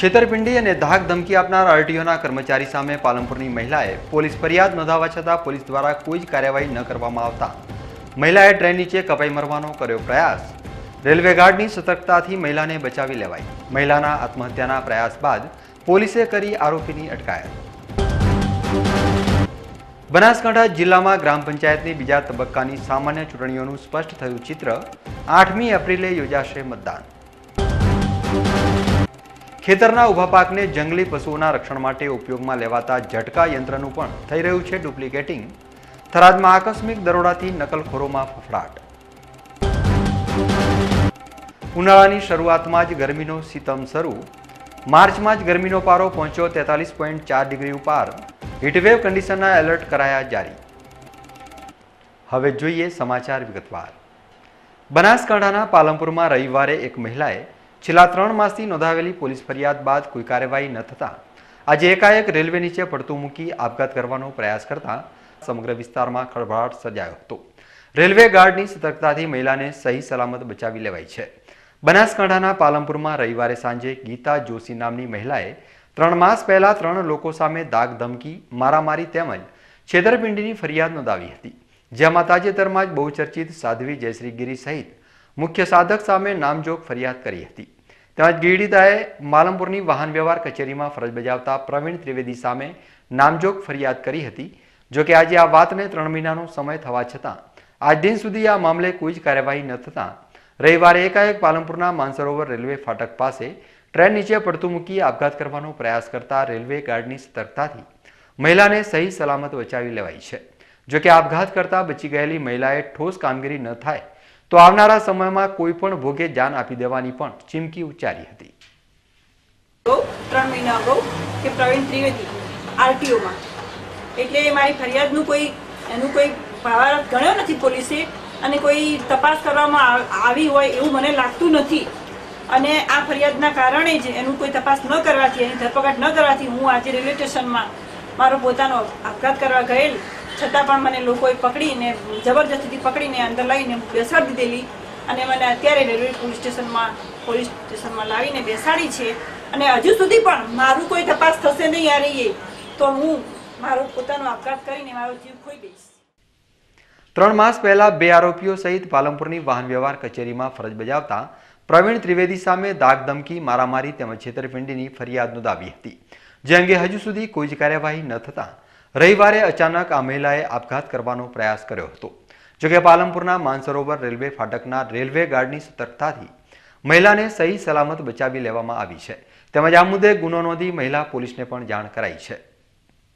છેતરપિંડી અને ધાક ધમકી આપનાર આરટીઓના કર્મચારી સામે પાલનપુરની મહિલાએ પોલીસ ફરિયાદ નોંધાવવા છતાં પોલીસ દ્વારા કોઈ જ કાર્યવાહી ન કરવામાં આવતા મહિલાએ ટ્રેન નીચે કપાઈ મરવાનો કર્યો પ્રયાસ। રેલવે ગાર્ડની સતર્કતાથી મહિલાને બચાવી લેવાઈ। મહિલાના આત્મહત્યાના પ્રયાસ બાદ પોલીસે કરી આરોપીની અટકાયત। બનાસકાંઠા જિલ્લામાં ગ્રામ પંચાયતની બીજા તબક્કાની સામાન્ય ચૂંટણીઓનું સ્પષ્ટ થયું ચિત્ર। 8મી એપ્રિલે યોજાશે મતદાન। ખેતરના ઊભા પાકને જંગલી પશુઓના રક્ષણ માટે ઉપયોગમાં લેવાતા ઝટકા યંત્રનું પણ થઈ રહ્યું છે ડુપ્લિકેટિંગ। થરાદમાં આકસ્મિક દરોડાથી નકલખોરોમાં ફફડાટ। ઉનાળાની શરૂઆતમાં જ ગરમીનો સિતમ શરૂ। માર્ચમાં જ ગરમીનો પારો પહોંચ્યો 43.4 ડિગ્રી ઉપર। હીટવેવ કન્ડિશનના એલર્ટ કરાયા જારી। હવે જોઈએ સમાચાર વિગતવાર। બનાસકાંઠાના પાલનપુરમાં રવિવારે એક મહિલાએ છેલ્લા 3 માસથી નોંધાવેલી પોલીસ ફરિયાદ બાદ કોઈ કાર્યવાહી ન થતા આજે એકાએક રેલવે નીચે પડતું મૂકી આપઘાત કરવાનો પ્રયાસ કરતા સમગ્ર વિસ્તારમાં ખળભળાટ સર્જાયો હતો। રેલવે ગાર્ડની સતર્કતાથી મહિલાને સહી સલામત બચાવી લેવાઈ છે। બનાસકાંઠાના પાલનપુરમાં રવિવારે સાંજે ગીતા જોશી નામની મહિલાએ 3 માસ પહેલા 3 લોકો સામે દાગ ધમકી, મારામારી તેમજ છેતરપિંડીની ફરિયાદ નોંધાવી હતી, જેમાં તાજેતરમાં જ બહુચર્ચિત સાધ્વી જયશ્રી ગીરી સહિત મુખ્ય સાધક સામે નામજોગ ફરિયાદ કરી હતી। તેમજ પીડિતાએ પાલનપુરની વાહન વ્યવહાર કચેરીમાં ફરજ બજાવતા પ્રવીણ ત્રિવેદી સામે નામજોગ ફરિયાદ કરી હતી। જોકે આજે આ વાતને 3 મહિનાનો સમય થવા છતાં આજ દિન સુધી આ મામલે કોઈ જ કાર્યવાહી ન થતાં રવિવારે એકાએક પાલનપુરના માનસરોવર રેલવે ફાટક પાસે ટ્રેન નીચે પડતું મૂકી આપઘાત કરવાનો પ્રયાસ કરતા રેલવે ગાર્ડની સતર્કતાથી મહિલાને સહી સલામત બચાવી લેવાઈ છે। જોકે આપઘાત કરતા બચી ગયેલી મહિલાએ ઠોસ કામગીરી ન થાય તો આવનારા સમયમાં કોઈ પણ ભોગે જાન આપી દેવાની પણ ચીમકી ઉચ્ચારી હતી। 3 મહિના અગાઉ કે પ્રવીણ ત્રિવેદી આરટીઓમાં એટલે મારી ફરિયાદનું કોઈ ભાવાર્થ ગણ્યો નથી પોલીસે અને કોઈ તપાસ કરવામાં આવી હોય એવું મને લાગતું નથી। અને આ ફરિયાદના કારણે જ એનું કોઈ તપાસ ન કરવાથી, એની ધરપકડ ન કરવાથી હું આજે રેલવે સ્ટેશનમાં મારો પોતાનો આપઘાત કરવા ગયેલ છતાં પણ મને લોકોએ પકડીને જબરજસ્તીથી પકડીને અંદર લઈને બેસાડી દીધેલી અને મને અત્યારે રેલવે પોલીસ સ્ટેશનમાં લાવીને બેસાડી છે। અને હજુ સુધી પણ મારું કોઈ તપાસ થશે નહીં આ રહીએ તો હું મારો પોતાનો આપઘાત કરીને મારો જીવ ખોઈ દઈશ। 3 માસ પહેલા 2 આરોપીઓ સહિત પાલનપુરની વાહન વ્યવહાર કચેરીમાં ફરજ બજાવતા પ્રવીણ ત્રિવેદી સામે દાગ ધમકી, મારામારી તેમજ છેતરપિંડીની ફરિયાદ નોંધાવી હતી, જે અંગે હજુ સુધી કોઈ જ કાર્યવાહી ન થતાં રવિવારે અચાનક આ મહિલાએ આપઘાત કરવાનો પ્રયાસ કર્યો હતો। જોકે પાલનપુરના માનસરોવર રેલવે ફાટકના રેલવે ગાર્ડની સતર્કતાથી મહિલાને સહી સલામત બચાવી લેવામાં આવી છે। તેમજ આ મુદ્દે ગુનો નોંધી મહિલા પોલીસને પણ જાણ કરાઈ છે।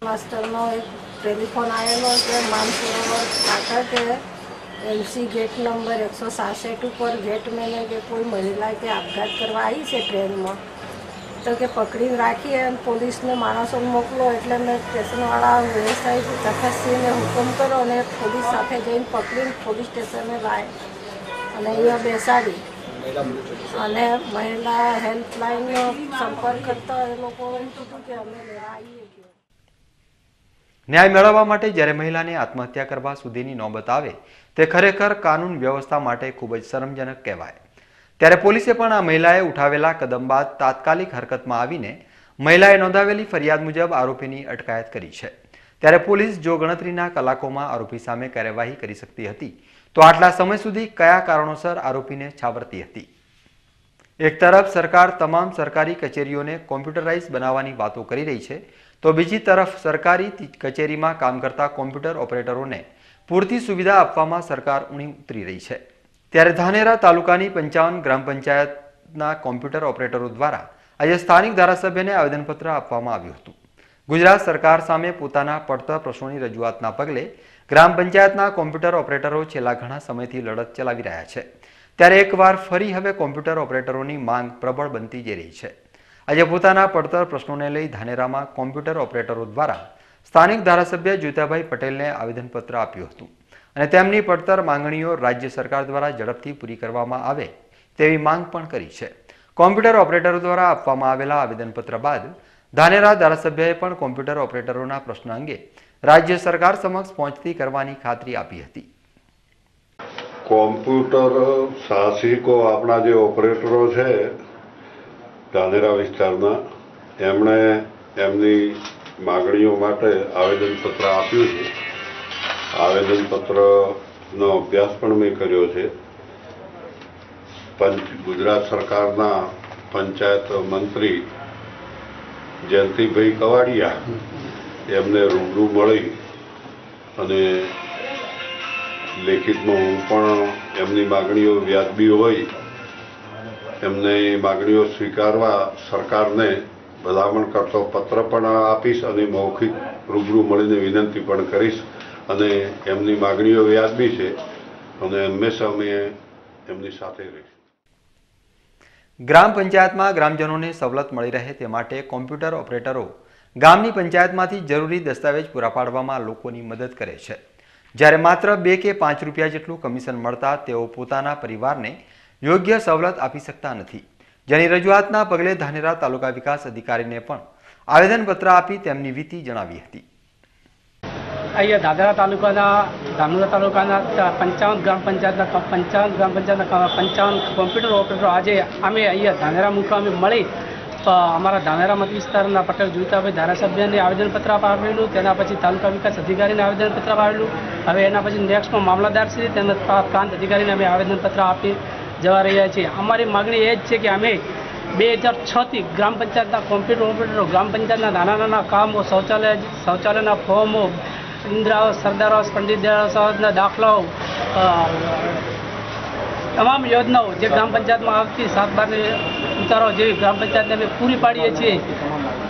માસ્ટરનો એક ટેલિફોન આવેલો કે માનસરોવર ફાટક એમસી गेट नंबर 166 ઉપર गेट मैंने के कोई महिला के આપઘાત કરવા આવી છે ટ્રેનમાં તો કે પકડીને રાખી અને પોલીસને માણસો મોકલો એટલે મેં સ્ટેશનવાળા વ્યવસાયિક તખતસિંહને હુકમ કરો અને પોલીસ સાથે જઈને પકડીને પોલીસ સ્ટેશને લાવી અને અહીંયા બેસાડી અને મહિલા હેલ્પલાઇનનો સંપર્ક કરતા એ લોકો એમ કીધું કે અમે લેવા આવીએ। ન્યાય મેળવવા માટે જ્યારે મહિલાને આત્મહત્યા કરવા સુધીની નોબત આવે તે ખરેખર કાનૂન વ્યવસ્થા માટે ખૂબ જ શરમજનક કહેવાય। ત્યારે પોલીસે પણ આ મહિલાએ ઉઠાવેલા કદમ બાદ તાત્કાલિક હરકતમાં આવીને મહિલાએ નોંધાવેલી ફરિયાદ મુજબ આરોપીની અટકાયત કરી છે। ત્યારે પોલીસ જો ગણતરીના કલાકોમાં આરોપી સામે કાર્યવાહી કરી શકતી હતી તો આટલા સમય સુધી કયા કારણોસર આરોપીને છાવરતી હતી? એક તરફ સરકાર તમામ સરકારી કચેરીઓને કોમ્પ્યુટરાઇઝ બનાવવાની વાતો કરી રહી છે તો બીજી તરફ સરકારી કચેરીમાં કામ કરતા કોમ્પ્યુટર ઓપરેટરોને પૂરતી સુવિધા આપવામાં સરકાર ઊણી ઉતરી રહી છે। ત્યારે ધાનેરા તાલુકાની 55 ગ્રામ પંચાયતના કોમ્પ્યુટર ઓપરેટરો દ્વારા આજે સ્થાનિક ધારાસભ્યને આવેદનપત્ર આપવામાં આવ્યું હતું। ગુજરાત સરકાર સામે પોતાના પડતર પ્રશ્નોની રજૂઆતના પગલે ગ્રામ પંચાયતના કોમ્પ્યુટર ઓપરેટરો છેલ્લા ઘણા સમયથી લડત ચલાવી રહ્યા છે। ત્યારે એકવાર ફરી હવે કોમ્પ્યુટર ઓપરેટરોની માંગ પ્રબળ બનતી જઈ રહી છે। આજે પોતાના પડતર પ્રશ્નોને લઈ ધાનેરામાં કોમ્પ્યુટર ઓપરેટરો દ્વારા સ્થાનિક ધારાસભ્ય જ્યોતિભાઈ પટેલને આવેદનપત્ર આપ્યું હતું અને તેમની પડતર માંગણીઓ રાજ્ય સરકાર દ્વારા ઝડપથી પૂરી કરવામાં આવે તેવી માંગ પણ કરી છે। કોમ્પ્યુટર ઓપરેટરો દ્વારા આપવામાં આવેલા આવેદનપત્ર બાદ ધાનેરા ધારાસભ્યએ પણ કોમ્પ્યુટર ઓપરેટરોના પ્રશ્ન અંગે રાજ્ય સરકાર સમક્ષ પહોંચતી કરવાની ખાતરી આપી હતી। કોમ્પ્યુટર સાહસિકો આપણા જે ઓપરેટરો છે ધાનેરા વિસ્તારના એમણે એમની માગણીઓ માટે આવેદનપત્ર આપ્યું છે. આવેદનપત્રનો અભ્યાસ પણ મેં કર્યો છે. ગુજરાત સરકારના પંચાયત મંત્રી જયંતિભાઈ કવાડિયા એમને રૂબરૂ મળી અને લેખિતમાં હું પણ એમની માગણીઓ વ્યાજબી હોય એમને માગણીઓ સ્વીકારવા સરકારને ભલામણ કરતો પત્ર પણ આપીશ અને મૌખિક રૂબરૂ મળીને વિનંતી પણ કરીશ અને એમની માગણીઓ વ્યાજબી છે અને હંમેશા અમે એમની સાથે રહીશું. ગ્રામ પંચાયતમાં ગ્રામજનોને સવલત મળી રહે તે માટે કોમ્પ્યુટર ઓપરેટરો ગામની પંચાયતમાંથી જરૂરી દસ્તાવેજ પૂરા પાડવામાં લોકોની મદદ કરે છે. જ્યારે માત્ર 2 કે 5 રૂપિયા જેટલું કમિશન મળતા તેઓ પોતાના પરિવારને યોગ્ય સવલત આપી શકતા નથી. જેની રજૂઆતના પગલે ધાનેરા તાલુકા વિકાસ અધિકારીને પણ આવેદનપત્ર આપી તેમની વીતી જણાવી હતી. અહીંયા ધાનેરા તાલુકાના 55 ગ્રામ પંચાયતના 55 કોમ્પ્યુટર ઓપરેટરો આજે અમે અહીંયા ધાનેરા મુકામે મળી અમારા ધાનેરા મત વિસ્તારના પટેલ જોઈતાભાઈ ધારાસભ્યને આવેદનપત્ર આપેલું. તેના પછી તાલુકા વિકાસ અધિકારીને આવેદનપત્ર આપેલું. હવે એના પછી નેક્સ્ટમાં મામલતદારશ્રી તેમજ પ્રાંત અધિકારીને અમે આવેદનપત્ર આપી જવા રહ્યા છીએ. અમારી માગણી એ જ છે કે અમે 2006થી ગ્રામ પંચાયતના કોમ્પ્યુટર ઓપરેટરો ગ્રામ પંચાયતના નાના કામો શૌચાલયના ફોર્મો ઇન્દિરા આવાસ, સરદાર આવાસ, પંડિત દયાળના દાખલાઓ તમામ યોજનાઓ જે ગ્રામ પંચાયતમાં આવતી 7/12 ઉતારો જેવી ગ્રામ પંચાયતને અમે પૂરી પાડીએ છીએ.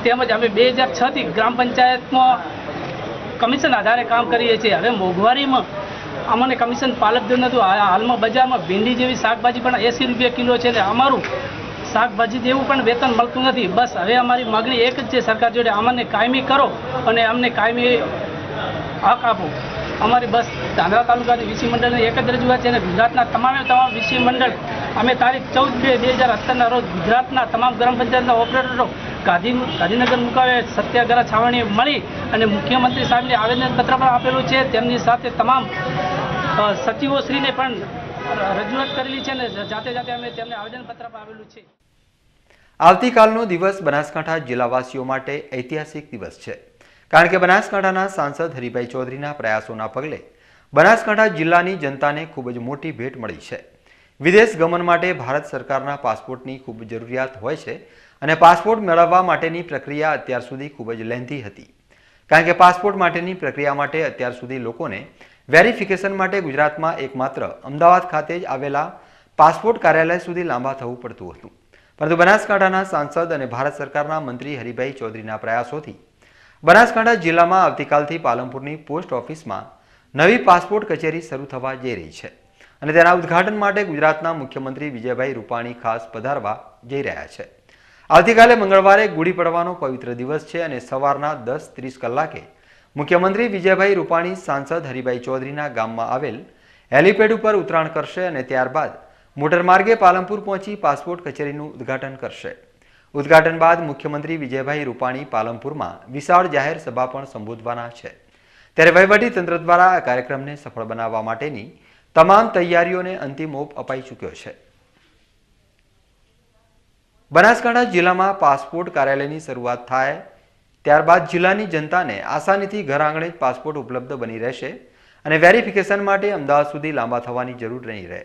તેમજ અમે 2006થી ગ્રામ પંચાયતમાં કમિશન આધારે કામ કરીએ છીએ. હવે મોંઘવારીમાં અમને કમિશન પાલકતું નહોતું. હાલમાં બજારમાં ભીંડી જેવી શાકભાજી પણ 80 રૂપિયા કિલો છે ને અમારું શાકભાજી જેવું પણ વેતન મળતું નથી. બસ હવે અમારી માગણી એક જ છે સરકાર જોડે, અમને કાયમી કરો અને અમને કાયમી હક આપો. અમારી બસ ધાનેરા તાલુકાની વીસી મંડળની એક જ રજૂઆત છે અને ગુજરાતના તમામ વીસી મંડળ અમે તારીખ 14/2/2017ના રોજ ગુજરાતના તમામ ગ્રામ પંચાયતના ઓપરેટરો ગાંધીનગર મુકામે સત્યાગ્રહ છાવણી મળી અને મુખ્યમંત્રી સાહેબને આવેદનપત્ર પણ આપેલું છે. તેમની સાથે તમામ સચિવોશ્રીને પણ રજૂઆત કરેલી છે અને જાતે અમે તેમને આવેદનપત્ર આપેલું છે. આવતીકાલનો દિવસ બનાસકાંઠા જિલ્લાવાસીઓ માટે ઐતિહાસિક દિવસ છે. કારણ કે બનાસકાંઠાના સાંસદ હરિભાઈ ચૌધરીના પ્રયાસોના પગલે બનાસકાંઠા જિલ્લાની જનતાને ખૂબ જ મોટી ભેટ મળી છે. વિદેશ ગમન માટે ભારત સરકારના પાસપોર્ટની ખૂબ જરૂરિયાત હોય છે અને પાસપોર્ટ મેળવવા માટેની પ્રક્રિયા અત્યાર સુધી ખૂબ જ લેન્ધી હતી. કારણ કે પાસપોર્ટ માટેની પ્રક્રિયા માટે અત્યાર સુધી લોકોને વેરિફિકેશન માટે ગુજરાતમાં એકમાત્ર અમદાવાદ ખાતે જ આવેલા પાસપોર્ટ કાર્યાલય સુધી લાંબા થવું પડતું હતું. પરંતુ બનાસકાંઠાના સાંસદ અને ભારત સરકારના મંત્રી હરિભાઈ ચૌધરીના પ્રયાસોથી બનાસકાંઠા જિલ્લામાં આવતીકાલથી પાલનપુરની પોસ્ટ ઓફિસમાં નવી પાસપોર્ટ કચેરી શરૂ થવા જઈ રહી છે અને તેના ઉદ્ઘાટન માટે ગુજરાતના મુખ્યમંત્રી વિજયભાઈ રૂપાણી ખાસ પધારવા જઈ રહ્યા છે. આવતીકાલે મંગળવારે ગુડી પડવાનો પવિત્ર દિવસ છે અને સવારના 10:30 કલાકે મુખ્યમંત્રી વિજયભાઈ રૂપાણી સાંસદ હરિભાઈ ચૌધરીના ગામમાં આવેલ હેલીપેડ ઉપર ઉતરાણ કરશે અને ત્યારબાદ મોટરમાર્ગે પાલનપુર પહોંચી પાસપોર્ટ કચેરીનું ઉદ્ઘાટન કરશે. ઉદ્ઘાટન બાદ મુખ્યમંત્રી વિજયભાઈ રૂપાણી પાલનપુરમાં વિશાળ જાહેર સભા પણ સંબોધવાના છે. ત્યારે વહીવટી તંત્ર દ્વારા આ કાર્યક્રમને સફળ બનાવવા માટેની તમામ તૈયારીઓને અંતિમ ઓપ અપાઈ ચૂક્યો છે. બનાસકાંઠા જિલ્લામાં પાસપોર્ટ કાર્યાલયની શરૂઆત થાય ત્યારબાદ જિલ્લાની જનતાને આસાનીથી ઘર આંગણે જ પાસપોર્ટ ઉપલબ્ધ બની રહેશે અને વેરિફિકેશન માટે અમદાવાદ સુધી લાંબા થવાની જરૂર નહીં રહે.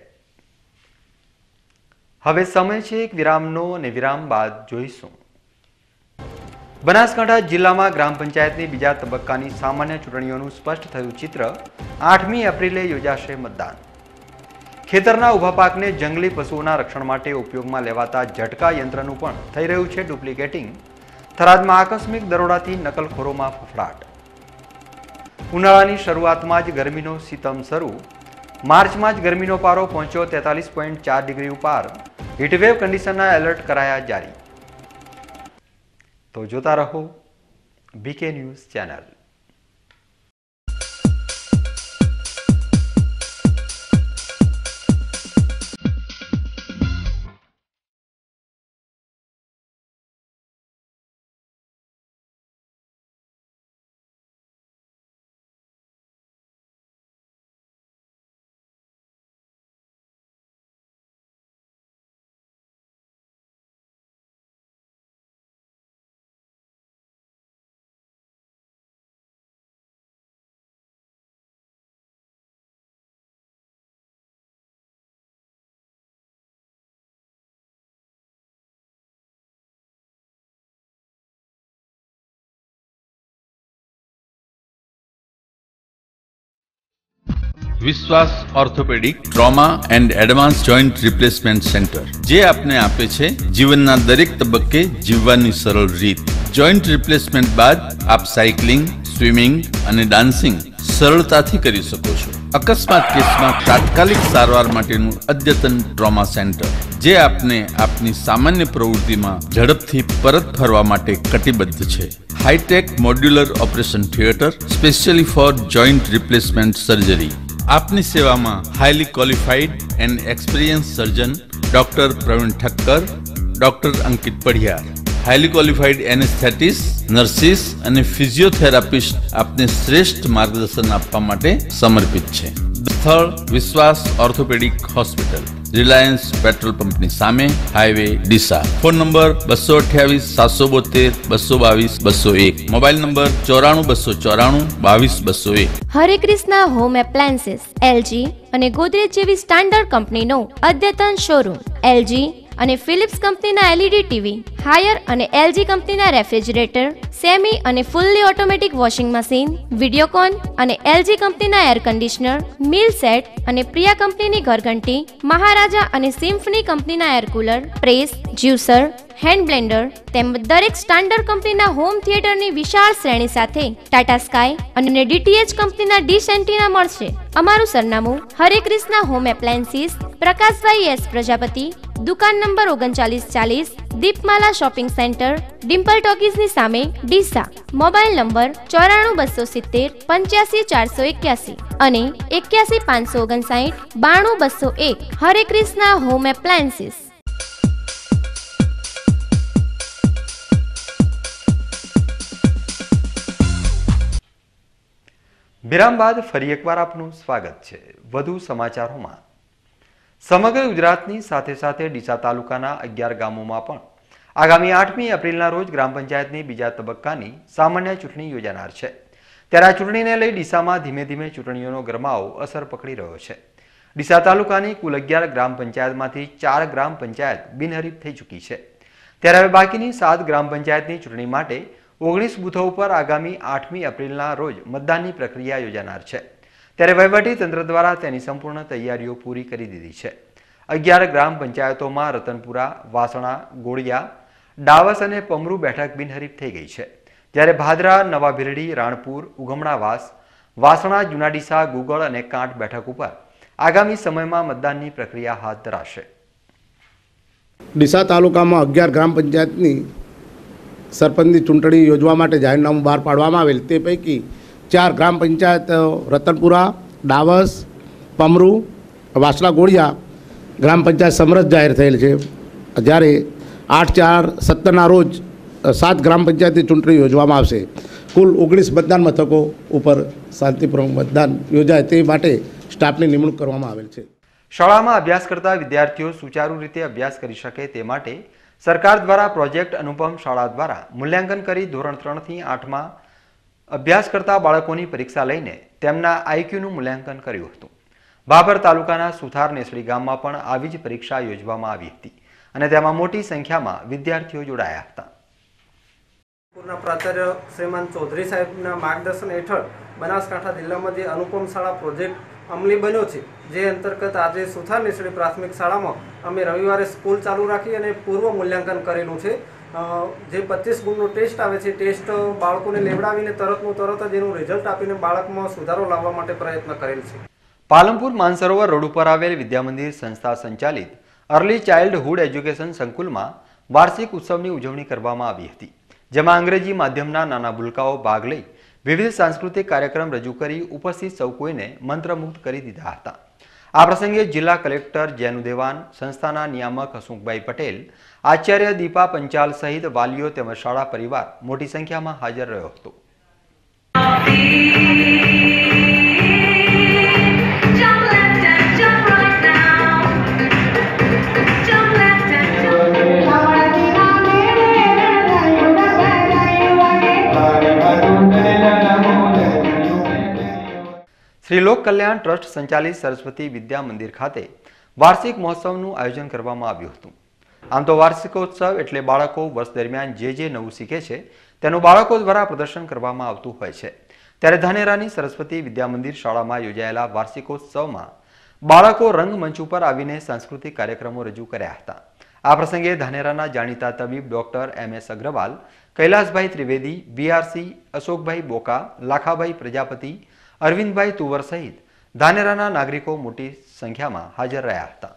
હવે સમય છે એક વિરામનો અને વિરામ બાદ જોઈશું. બનાસકાંઠા જિલ્લામાં ગ્રામ પંચાયતની બીજા તબક્કાની સામાન્ય ચૂંટણીઓનું સ્પષ્ટ થયું ચિત્ર. 8મી એપ્રિલે યોજાશે મતદાન. ખેતરના ઊભા પાકને જંગલી પશુઓના રક્ષણ માટે ઉપયોગમાં લેવાતા ઝટકા યંત્રનું પણ થઈ રહ્યું છે ડુપ્લિકેટિંગ. થરાદમાં આકસ્મિક દરોડાથી નકલખોરોમાં ફફડાટ. ઉનાળાની શરૂઆતમાં જ ગરમીનો સિતમ શરૂ. માર્ચમાં જ ગરમીનો પારો પહોંચ્યો 43.4 ડિગ્રી ઉપર. હીટવેવ કન્ડિશનના એલર્ટ કરાયા જારી. તો જોતા રહો બીકે ન્યૂઝ ચેનલ. વિશ્વાસ orthopaedic trauma and advance joint replacement centre, જે આપને આપે છે જીવનના દરેક તબક્કે જીવવાની સરળ રીત. જોઈન્ટ રિપ્લેસમેન્ટ બાદ આપ સાયકલિંગ, સ્વિમિંગ અને ડાન્સિંગ સરળતાથી કરી શકો છો. અકસ્માત કેસમાં તાત્કાલિક સારવાર માટેનું અદ્યતન ટ્રોમા સેન્ટર, જે આપને આપની સામાન્ય પ્રવૃત્તિમાં ઝડપથી પરત ફરવા માટે કટિબદ્ધ છે. High tech modular operation theatre specially for joint replacement surgery. આપની સેવામાં highly qualified and experience surgeon doctor Praveen Thakkar, doctor Ankit Padhiyar, highly qualified anaesthetist, nurses અને ફિઝિયોથેરાપિસ્ટ આપને શ્રેષ્ઠ માર્ગદર્શન આપવા માટે સમર્પિત છે. સ્થળ વિશ્વાસ ઓર્થોપેડિક હોસ્પિટલ, રિલાયન્સ પેટ્રોલ પંપની સામે, highway Deesa. Phone number 228-772-222-201. Mobile number 94-294-22-201. હરે કૃષ્ણા હોમ એપ્લાયન્સીસ એલજી અને ગોદરેજ જેવી સ્ટાન્ડર્ડ કંપનીનો અદ્યતન શોરૂમ. એલજી અને ફિલિપ્સ કંપનીના એલઈડી ટીવી, હાયર અને એલજી કંપનીના રેફ્રિજરેટર, સેમી અને fully automatic washing machine, Videocon અને એલજી કંપનીના એર કન્ડિશનર, મીલ સેટ અને પ્રિયા કંપનીની ઘરઘંટી, મહારાજા અને સિમ્ફની કંપનીના air cooler, press, juicer, hand Blender તેમજ દરેક સ્ટાન્ડર્ડ કંપનીના હોમ થિયેટરની વિશાળ શ્રેણી સાથે ટાટા સ્કાય અને ડીટીએચ કંપનીના ડીશ એન્ટીના મળશે. અમારું સરનામું હરે Krishna home appliances, Prakashbhai S Prajapati, દુકાન નંબર 3940, દીપમાલા શોપિંગ સેન્ટર, ડિમ્પલ ટોકીઝની સામે, ડીસા. મોબાઈલ નંબર 94-270-85481 અને 81-559-92201. હરે કૃષ્ણા હોમ એપ્લાયન્સીસ. વિરામ બાદ ફરી એકવાર આપનું સ્વાગત છે. વધુ સમાચારોમાં, સમગ્ર ગુજરાતની સાથે સાથે ડીસા તાલુકાના 11 ગામોમાં પણ આગામી 8મી એપ્રિલના રોજ ગ્રામ પંચાયતની બીજા તબક્કાની સામાન્ય ચૂંટણી યોજાનાર છે. ત્યારે આ ચૂંટણીને લઈ ડીસામાં ધીમે ધીમે ચૂંટણીઓનો ગરમાવો અસર પકડી રહ્યો છે. ડીસા તાલુકાની કુલ 11 ગ્રામ પંચાયતમાંથી 4 ગ્રામ પંચાયત બિનહરીફ થઈ ચૂકી છે. ત્યારે હવે બાકીની 7 ગ્રામ પંચાયતની ચૂંટણી માટે 19 બૂથો ઉપર આગામી 8મી એપ્રિલના રોજ મતદાનની પ્રક્રિયા યોજાનાર છે. ત્યારે વહીવટી તંત્ર દ્વારા તેની સંપૂર્ણ તૈયારીઓ પૂરી કરી દીધી છે. 11 ગ્રામ પંચાયતોમાં રતનપુરા, વાસણા, ગોળિયા, ડાવસ અને પમરૂ બેઠક બિનહરીફ થઈ ગઈ છે. જ્યારે ભાદરા, નવા ભીરડી, રાણપુર, ઉગમણાવાસ, વાસણા, જૂના ડીસા, ગુગળ અને કાંટ બેઠક ઉપર આગામી સમયમાં મતદાનની પ્રક્રિયા હાથ ધરાશે. ડીસા તાલુકામાં 11 ગ્રામ પંચાયતની સરપંચની ચૂંટણી યોજવા માટે જાહેરનામું બહાર પાડવામાં આવેલ. તે પૈકી 4 ગ્રામ પંચાયત રતનપુરા, ડાવસ, પમરૂ, વાસણા, ગોળિયા ગ્રામ પંચાયત સમરસ જાહેર થયેલ છે. જ્યારે 8/4/17ના રોજ 7 ગ્રામ પંચાયતની ચૂંટણી યોજવામાં આવશે. કુલ 19 મતદાન મથકો ઉપર શાંતિપૂર્વક મતદાન યોજાય તે માટે સ્ટાફની નિમણૂક કરવામાં આવેલ છે. શાળામાં અભ્યાસ કરતા વિદ્યાર્થીઓ સુચારુ રીતે અભ્યાસ કરી શકે તે માટે સરકાર દ્વારા પ્રોજેક્ટ અનુપમ શાળા દ્વારા મૂલ્યાંકન કરી ધોરણ 3 થી 8માં અભ્યાસ કરતા બાળકોની પરીક્ષા લઈને તેમના આઈક્યુનું મૂલ્યાંકન કર્યું હતું. ભાભર તાલુકાના સુથાર નેસડી ગામમાં પણ આવી જ પરીક્ષા યોજવામાં આવી હતી અને તેમાં મોટી સંખ્યામાં વિદ્યાર્થીઓ જોડાયા હતા. પ્રાચાર્ય શ્રીમાન ચૌધરી સાહેબના માર્ગદર્શન હેઠળ બનાસકાંઠા જિલ્લામાં જે અનુપમ શાળા પ્રોજેક્ટ અમલી બન્યો છે, જે અંતર્ગત આજે સુથાર નેસડી પ્રાથમિક શાળામાં અમે રવિવારે સ્કૂલ ચાલુ રાખી અને પૂર્વ મૂલ્યાંકન કરેલું છે. જે 25 ગુણનો ટેસ્ટ આવે છે, ટેસ્ટ બાળકોને લેવડાવીને તરત જ એનું રિઝલ્ટ આપીને બાળકમાં સુધારો લાવવા માટે પ્રયત્ન કરેલ છે. પાલનપુર માનસરોવર રોડ ઉપર આવેલ વિદ્યામંદિર સંસ્થા સંચાલિત અર્લી ચાઇલ્ડહુડ એજ્યુકેશન સંકુલમાં વાર્ષિક ઉત્સવની ઉજવણી કરવામાં આવી હતી. જેમાં અંગ્રેજી માધ્યમના નાના ભૂલકાઓ ભાગ લઈ વિવિધ સાંસ્કૃતિક કાર્યક્રમ રજૂ કરી ઉપસ્થિત સૌ કોઈને મંત્રમુગ્ધ કરી દીધા હતા. આ પ્રસંગે જિલ્લા કલેક્ટર જેનુ દેવાન, સંસ્થાના નિયામક હસમુખભાઈ પટેલ, આચાર્ય દીપા પંચાલ સહિત વાલીઓ તેમજ શાળા પરિવાર મોટી સંખ્યામાં હાજર રહ્યો હતો. શ્રી લોક કલ્યાણ ટ્રસ્ટ સંચાલિત સરસ્વતી વિદ્યા મંદિર ખાતે વાર્ષિક મહોત્સવનું આયોજન કરવામાં આવ્યું હતું. આમ તો વાર્ષિકોત્સવ એટલે બાળકો વર્ષ દરમિયાન જે નવું શીખે છે તેનું બાળકો દ્વારા પ્રદર્શન કરવામાં આવતું હોય છે. ત્યારે ધાનેરાની સરસ્વતી વિદ્યા મંદિર શાળામાં યોજાયેલા વાર્ષિકોત્સવમાં બાળકો રંગમંચ ઉપર આવીને સાંસ્કૃતિક કાર્યક્રમો રજૂ કર્યા હતા. આ પ્રસંગે ધાનેરાના જાણીતા તબીબ doctor MS Agrawal, Kailasbhai Trivedi, BRC, Ashokbhai Boka, Lakhabhai Prajapati, Arvindbhai Tuvar સહિત ધાનેરાના નાગરિકો મોટી સંખ્યામાં હાજર રહ્યા હતા.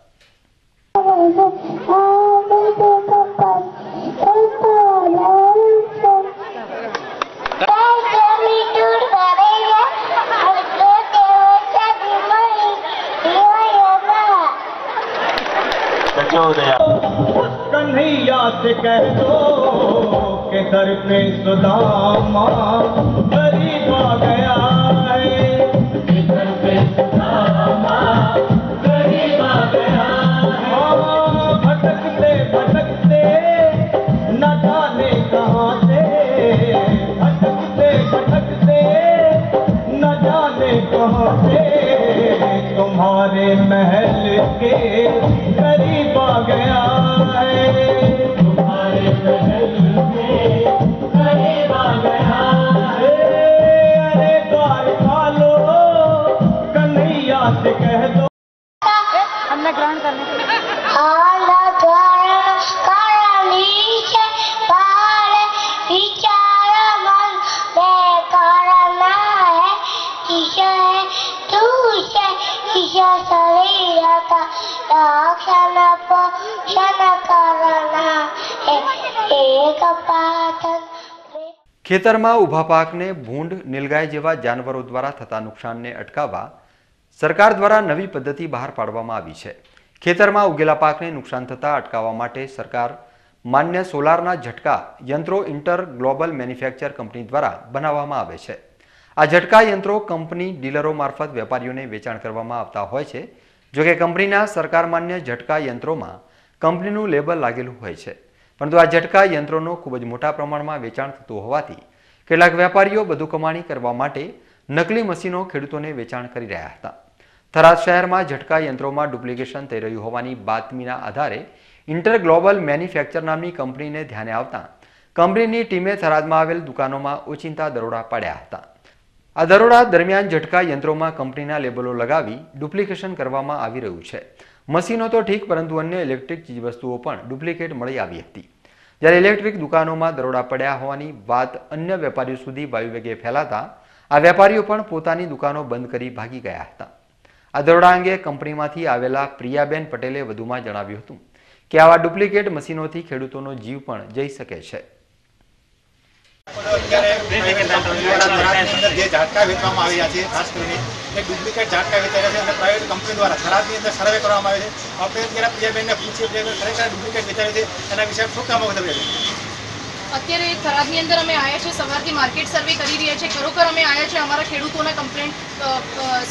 कन्हैया से कह दो कि दर पे सुदामा गरीब आ गया है, दर पे सुदामा गरीब आ गया है। भटकते भटकते न जाने कहाँ से, भटकते भटकते न जाने कहाँ से तुम्हारे महल के करीब आ गया है, तुम्हारे महल के करीब आ गया है। अरे द्वार खालो कन्हैया से कह दो हमने ग्रहण करने के लिए ખેતરમાં ઊભા પાકને ભૂંડ, નીલગાય જેવા જાનવરો દ્વારા થતા નુકસાનને અટકાવવા સરકાર દ્વારા નવી પદ્ધતિ બહાર પાડવામાં આવી છે. ખેતરમાં ઉગેલા પાકને નુકસાન થતા અટકાવવા માટે સરકાર માન્ય સોલારના ઝટકા યંત્રો ઇન્ટર ગ્લોબલ મેન્યુફેક્ચર કંપની દ્વારા બનાવવામાં આવે છે. આ ઝટકા યંત્રો કંપની ડીલરો મારફત વેપારીઓને વેચાણ કરવામાં આવતા હોય છે. જોકે કંપનીના સરકાર માન્ય ઝટકા યંત્રોમાં કંપનીનું લેબલ લાગેલું હોય છે, પરંતુ આ ઝટકા યંત્રોનો ખૂબ જ મોટા પ્રમાણમાં વેચાણ થતું હોવાથી કેટલાક વેપારીઓ વધુ કમાણી કરવા માટે નકલી મશીનો ખેડૂતોને વેચાણ કરી રહ્યા હતા. થરાદ શહેરમાં ઝટકા યંત્રોમાં ડુપ્લિકેશન થઈ રહ્યું હોવાની બાતમીના આધારે ઇન્ટર ગ્લોબલ મેન્યુફેક્ચર નામની કંપનીને ધ્યાને આવતા કંપનીની ટીમે થરાદમાં આવેલ દુકાનોમાં ઓચિંતા દરોડા પાડ્યા હતા. આ દરોડા દરમિયાન ઝટકા યંત્રોમાં કંપનીના લેબલો લગાવી ડુપ્લિકેશન કરવામાં આવી રહ્યું છે. મશીનો તો ઠીક, પરંતુ અન્ય ઇલેક્ટ્રિક ચીજવસ્તુઓ પણ ડુપ્લિકેટ મળી આવી હતી. જ્યારે ઇલેક્ટ્રિક દુકાનોમાં દરોડા પડ્યા હોવાની વાત અન્ય વેપારીઓ સુધી વાયુવેગે ફેલાતા આ વેપારીઓ પણ પોતાની દુકાનો બંધ કરી ભાગી ગયા હતા. આ દરોડા અંગે કંપનીમાંથી આવેલા પ્રિયાબેન પટેલે વધુમાં જણાવ્યું હતું કે આવા ડુપ્લિકેટ મશીનોથી ખેડૂતોનો જીવ પણ જઈ શકે છે. જે ઝાટકા વેચવામાં આવ્યા છે, ખાસ કરીને એ ડુપ્લિકેટ ઝાટકા વેચાયા છે અને પ્રાઇવેટ કંપની દ્વારા થરાદની અંદર સર્વે કરવામાં આવે છે. આપણે ત્યારે પ્રિયાબેનને પૂછીએ કે ખરેખર ડુપ્લિકેટ વેચાય છે એના વિશે શું કહેવા માંગો છો? અત્યારે થરાદની અંદર અમે આવ્યા છીએ, સવારથી માર્કેટ સર્વે કરી રહ્યા છીએ. ખરોખર અમે આવ્યા છીએ અમારા ખેડૂતોના કમ્પ્લેન્ટ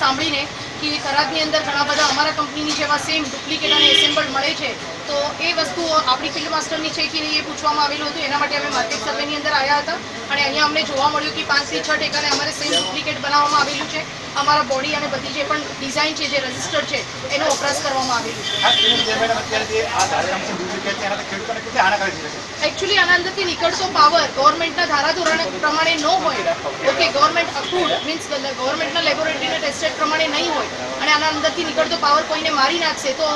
સાંભળીને કે થરાદની અંદર ઘણા બધા અમારા કંપનીની જેવા સેમ ડુપ્લિકેટ અને એસેમ્બલ્ડ મળે છે. તો એ વસ્તુ આપણી ફિલ્ડ માસ્ટરની છે કે નહીં એ પૂછવામાં આવેલું હતું. એના માટે અમે માર્કેટ સર્વેની અંદર આવ્યા હતા અને અહીંયા અમને જોવા મળ્યું કે 5 થી 6 ટેકાને અમારે સેમ ડુપ્લિકેટ બનાવવામાં આવેલું છે. અમારા બોડી અને બધી જે પણ ડિઝાઇન છે, જે રજિસ્ટર છે, એનો વપરાશ કરવામાં આવેલું છે. એકચ્યુઅલી આના અંદરથી નીકળતો પાવર ગવર્મેન્ટના ધારાધોરણ પ્રમાણે ન હોય, ઓકે, ગવર્મેન્ટ અપ્રુવડ મીન્સ ગવર્મેન્ટના લેબોરેટરીના ટેસ્ટેડ પ્રમાણે નહીં હોય અને આના અંદરથી નીકળતો પાવર કોઈને મારી નાખશે તો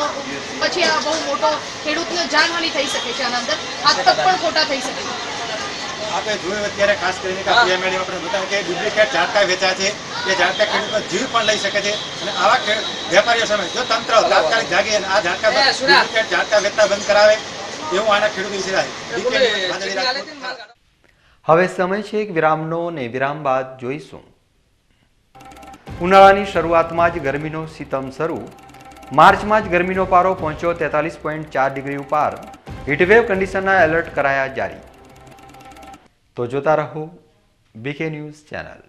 પછી આ બહુ મોટો ખેડૂતને જાનહાનિ થઈ શકે છે. આના અંદર આતંક પણ ખોટા થઈ શકે છે. આપણે જોયું અત્યારે ખાસ કરીને આપણે બતાવ્યું કે ડુપ્લિકેટ ઝાટકા વેચાય છે. એ ઝાટકા ખેડૂતનો જીવ પણ લઈ શકે છે અને આવા વેપારીઓ સામે જો તંત્ર તાત્કાલિક જાગે અને આ ઝાટકા ડુપ્લિકેટ ઝાટકા વેચતા બંધ કરાવે એવું આના ખેડૂત વિશે હવે સમય છે એક વિરામનો ને વિરામ બાદ જોઈશું. ઉનાળાની શરૂઆતમાં જ ગરમીનો સિતમ શરૂ. માર્ચમાં જ ગરમીનો પારો પહોંચ્યો 43.4 ડિગ્રી ઉપર. હીટવેવ કન્ડિશનના એલર્ટ કરાયા જારી. તો જોતા રહો BK ન્યૂઝ ચેનલ.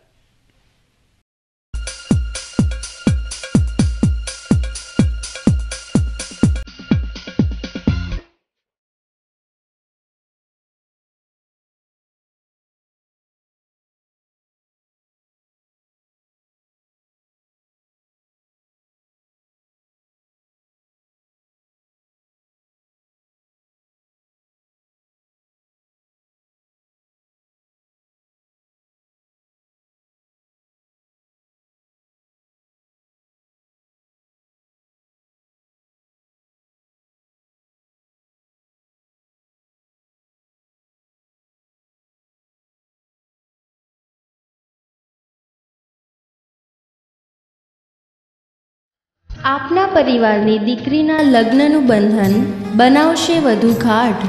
આપના પરિવારની દીકરીના લગ્નનું બંધન બનાવશે વધુ ગાઢ.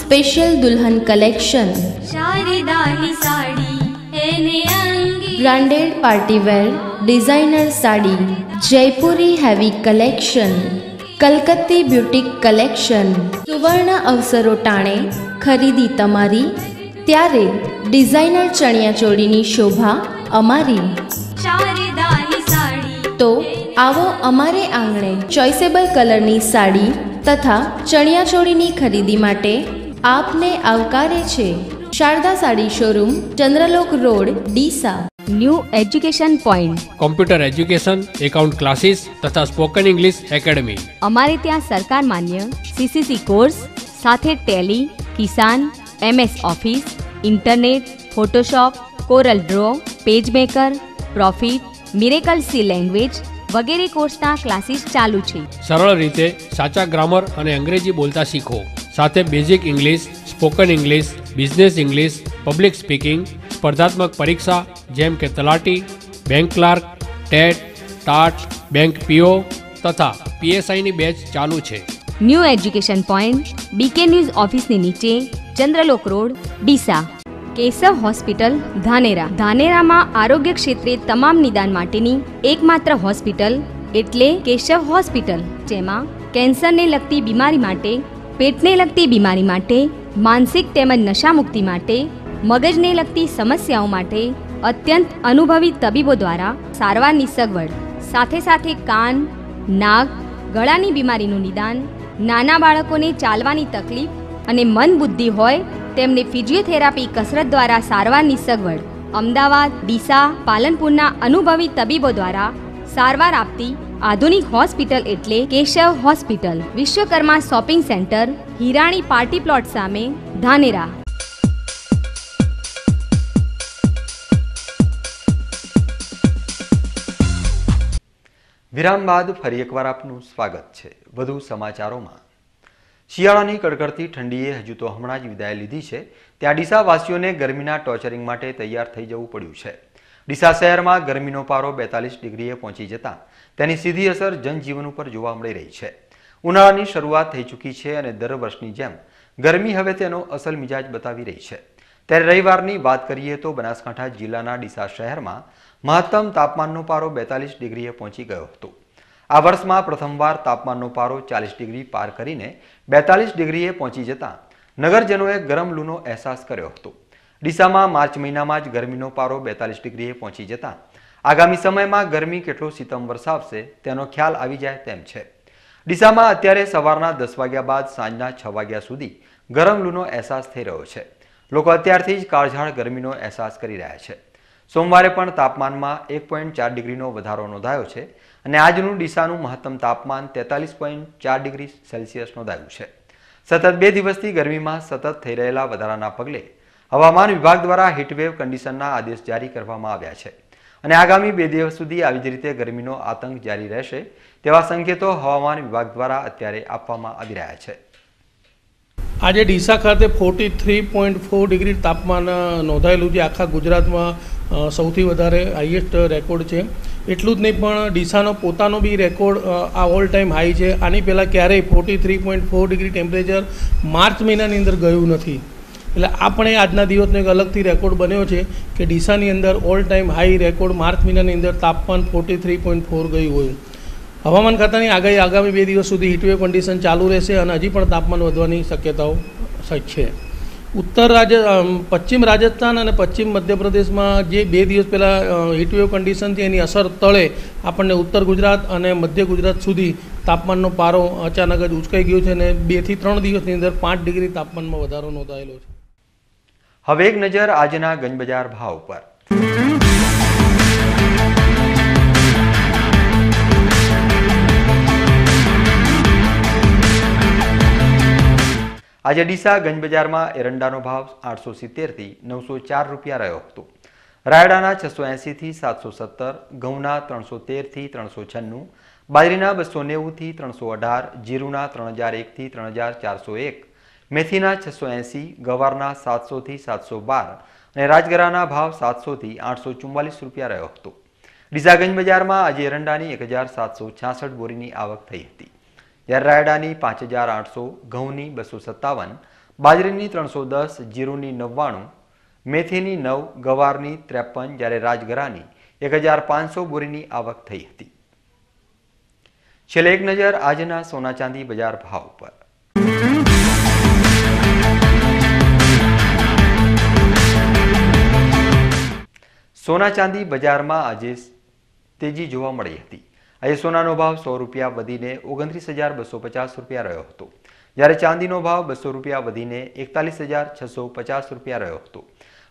સ્પેશિયલ દુલ્હન કલેક્શન, શારદાની સાડી એને અંગી, branded partywear designer sari, Jaipuri heavy collection, કલકત્તી બ્યુટીક કલેક્શન. સુવર્ણ અવસરો ટાણે ખરીદી તમારી, ત્યારે ડિઝાઇનર ચણિયાચોળીની શોભા અમારી. શારદાની સાડી તો આવો અમારે આંગણે ચોઇસેબલ કલરની સાડી તથા ચણિયાચોળીની ખરીદી માટે આપને આવકારે છે Sharda sari showroom, Chandralok road, Deesa. New education point, computer education, account classes તથા સ્પોકન ઇંગ્લિશ એકેડમી. અમારે ત્યાં સરકાર માન્ય CCC કોર્સ સાથે Tally, Kisan, MS office, internet, Photoshop, Corel Draw, PageMaker, profit, miracle C language વગેરે કોર્સના ક્લાસીસ ચાલુ છે. સરળ રીતે સાચા ગ્રામર અને અંગ્રેજી બોલતા શીખો, સાથે basic English, spoken English, business English, public speaking, સ્પર્ધાત્મક પરીક્ષા જેમ કે તલાટી, bank clerk, TET, TAT, bank PO તથા PSIની બેચ ચાલુ છે. New education point, BK news ઓફિસની નીચે, ચંદ્રલોક રોડ, ડીસા. કેશવ હોસ્પિટલ, ધાનેરા. ધાનેરામાં આરોગ્ય ક્ષેત્રે તમામ નિદાન માટેની એકમાત્ર હોસ્પિટલ એટલે કેશવ હોસ્પિટલ, જેમાં કેન્સરને લગતી બીમારી માટે, પેટને લગતી બીમારી માટે, માનસિક તેમજ નશામુક્તિ માટે, મગજને લગતી સમસ્યાઓ માટે અત્યંત અનુભવી તબીબો દ્વારા સારવારની સગવડ, સાથે સાથે કાન, નાક, ગળાની બીમારીનું નિદાન, નાના બાળકોને ચાલવાની તકલીફ અને મન બુદ્ધિ હોય તેમને ફિઝિયોથેરાપી કસરત દ્વારા સારવારની સગવડ. અમદાવાદ, ડીસા, પાલનપુરના અનુભવી તબીબો દ્વારા સારવાર આપતી આધુનિક હોસ્પિટલ એટલે Keshav hospital. Vishwakarma shopping centre, Hirani party plot સામે, ધાનેરા. વિરામ બાદ ફરી એકવાર આપનું સ્વાગત છે. વધુ સમાચારોમાં. શિયાળાની કડકડતી ઠંડીએ હજુ તો હમણાં જ વિદાય લીધી છે, ત્યાં ડીસા વાસીઓને ગરમીના ટોર્ચરિંગ માટે તૈયાર થઈ જવું પડ્યું છે. ડીસા શહેરમાં ગરમીનો પારો 42 ડિગ્રીએ પહોંચી જતા તેની સીધી અસર જનજીવન ઉપર જોવા મળી રહી છે. ઉનાળાની શરૂઆત થઈ ચૂકી છે અને દર વર્ષની જેમ ગરમી હવે તેનો અસલ મિજાજ બતાવી રહી છે. ત્યારે રવિવારની વાત કરીએ તો બનાસકાંઠા જિલ્લાના ડીસા શહેરમાં મહત્તમ તાપમાનનો પારો 42 ડિગ્રીએ પહોંચી ગયો હતો. આ વર્ષમાં પ્રથમવાર તાપમાનનો પારો 40 ડિગ્રી પાર કરીને 42 ડિગ્રીએ પહોંચી જતા નગરજનોએ ગરમ લૂનો અહેસાસ કર્યો હતો. ડીસામાં માર્ચ મહિનામાં જ ગરમીનો પારો 42 ડિગ્રીએ પહોંચી જતા આગામી સમયમાં ગરમી કેટલો સિતમ વરસાવશે તેનો ખ્યાલ આવી જાય તેમ છે. ડીસામાં અત્યારે સવારના 10 વાગ્યા બાદ સાંજના 6 વાગ્યા સુધી ગરમ લૂનો અહેસાસ થઈ રહ્યો છે. લોકો અત્યારથી જ કાળઝાળ ગરમીનો અહેસાસ કરી રહ્યા છે. સોમવારે પણ તાપમાનમાં 1.4 ડિગ્રીનો વધારો નોંધાયો છે અને આજનું ડીસાનું મહત્તમ તાપમાન 43.4 ડિગ્રી સેલ્સિયસ નોંધાયું છે. સતત 2 દિવસથી ગરમીમાં સતત થઈ રહેલા વધારાના પગલે હવામાન વિભાગ દ્વારા હીટવેવ કન્ડિશનના આદેશ જારી કરવામાં આવ્યા છે અને આગામી 2 દિવસ સુધી આવી જ રીતે ગરમીનો આતંક જારી રહેશે તેવા સંકેતો હવામાન વિભાગ દ્વારા અત્યારે આપવામાં આવી રહ્યા છે. આજે ડીસા ખાતે 43.4 ડિગ્રી તાપમાન નોંધાયેલું છે. આખા ગુજરાતમાં સૌથી વધારે હાઈએસ્ટ રેકોર્ડ છે. એટલું જ નહીં પણ ડીસાનો પોતાનો બી રેકોર્ડ આ ઓલ ટાઈમ હાઈ છે. આની પહેલાં ક્યારેય 43.4 ડિગ્રી ટેમ્પરેચર માર્ચ મહિનાની અંદર ગયું નથી. એટલે આ પણ આજના દિવસનો એક અલગથી રેકોર્ડ બન્યો છે કે ડીસાની અંદર all time high record March મહિનાની અંદર તાપમાન 43.4 ગયું હોય. હવામાન ખાતાની આગાહી આગામી 2 દિવસ સુધી હીટવેવ કન્ડિશન ચાલુ રહેશે અને હજી પણ તાપમાન વધવાની શક્યતાઓ છે. પશ્ચિમ રાજસ્થાન અને પશ્ચિમ મધ્યપ્રદેશમાં જે 2 દિવસ પહેલાં હીટવેવ કન્ડિશન છે એની અસર તળે આપણને ઉત્તર ગુજરાત અને મધ્ય ગુજરાત સુધી તાપમાનનો પારો અચાનક જ ઉચકાઈ ગયો છે અને 2 થી 3 દિવસની અંદર 5 ડિગ્રી તાપમાનમાં વધારો નોંધાયેલો છે. હવે એક નજર આજના ગંજબજાર ભાવ પર. આજે ડીસા ગંજબજારમાં એરંડાનો ભાવ 870 થી 904 રૂપિયા રહ્યો હતો. રાયડાના 680 થી 717, ઘઉંના 313 થી 396, બાજરીના 290 થી 318, જીરુના 3001 થી 3401, મેથીના 680, ગવારના 700 થી 712 અને રાજગરાના ભાવ 700 થી 844 રૂપિયા રહ્યો હતો. ડીસાગંજ બજારમાં આજે એરંડાની 1766 બોરીની આવક થઈ હતી, જ્યારે રાયડાની 5800, ઘઉંની 257, બાજરીની 310, જીરુની 99, મેથીની 9, ગવારની 53, જ્યારે રાજગરાની 1500 બોરીની આવક થઈ હતી। છેલ્લે એક નજર આજના સોના ચાંદી બજાર ભાવ પર। સોના ચાંદી બજારમાં આજે તેજી જોવા મળી હતી। આજે સોનાનો ભાવ 100 રૂપિયા વધીને 29,250 રૂપિયા રહ્યો હતો, જ્યારે ચાંદીનો ભાવ 200 રૂપિયા વધીને 41,650 રૂપિયા રહ્યો હતો।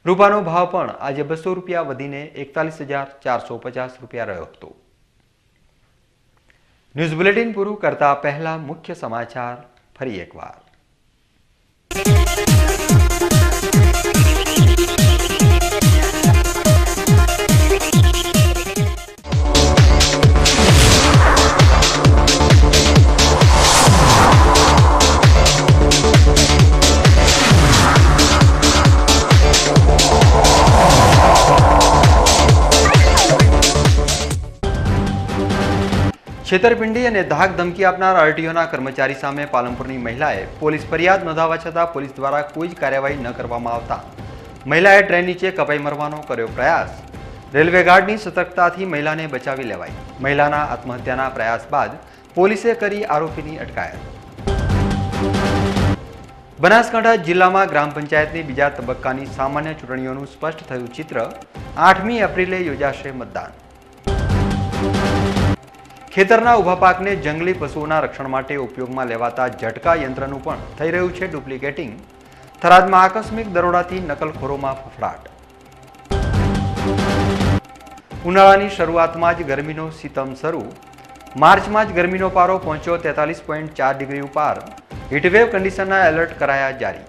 રૂપાનો ભાવ પણ આજે 200 રૂપિયા વધીને 41,450 રૂપિયા રહ્યો હતો। ન્યૂઝ બુલેટિન પૂરું કરતા પહેલા મુખ્ય સમાચાર ફરી એકવાર। છેતરપિંડી અને ધાક ધમકી આપનાર આરટીઓના કર્મચારી સામે પાલનપુરની મહિલાએ પોલીસ ફરિયાદ નોંધાવવા છતાં પોલીસ દ્વારા કોઈ જ કાર્યવાહી ન કરવામાં આવતા મહિલાએ ટ્રેન નીચે કપાઈ મરવાનો કર્યો પ્રયાસ। રેલવે ગાર્ડની સતર્કતાથી મહિલાને બચાવી લેવાઈ। મહિલાના આત્મહત્યાના પ્રયાસ બાદ પોલીસે કરી આરોપીની અટકાયત। બનાસકાંઠા જિલ્લામાં ગ્રામ પંચાયતની બીજા તબક્કાની સામાન્ય ચૂંટણીઓનું સ્પષ્ટ થયું ચિત્ર। 8મી એપ્રિલે યોજાશે મતદાન। ખેતરના ઊભા પાકને જંગલી પશુઓના રક્ષણ માટે ઉપયોગમાં લેવાતા ઝટકા યંત્રનું પણ થઈ રહ્યું છે ડુપ્લિકેટિંગ। થરાદમાં આકસ્મિક દરોડાથી નકલખોરોમાં ફફડાટ। ઉનાળાની શરૂઆતમાં જ ગરમીનો સિતમ શરૂ। માર્ચમાં જ ગરમીનો પારો પહોંચ્યો 43.4 ડિગ્રી ઉપર। હીટવેવ કન્ડિશનના એલર્ટ કરાયા જારી।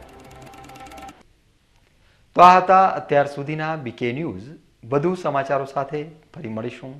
તો આ હતા અત્યાર સુધીના બીકે ન્યૂઝ। વધુ સમાચારો સાથે ફરી મળીશું।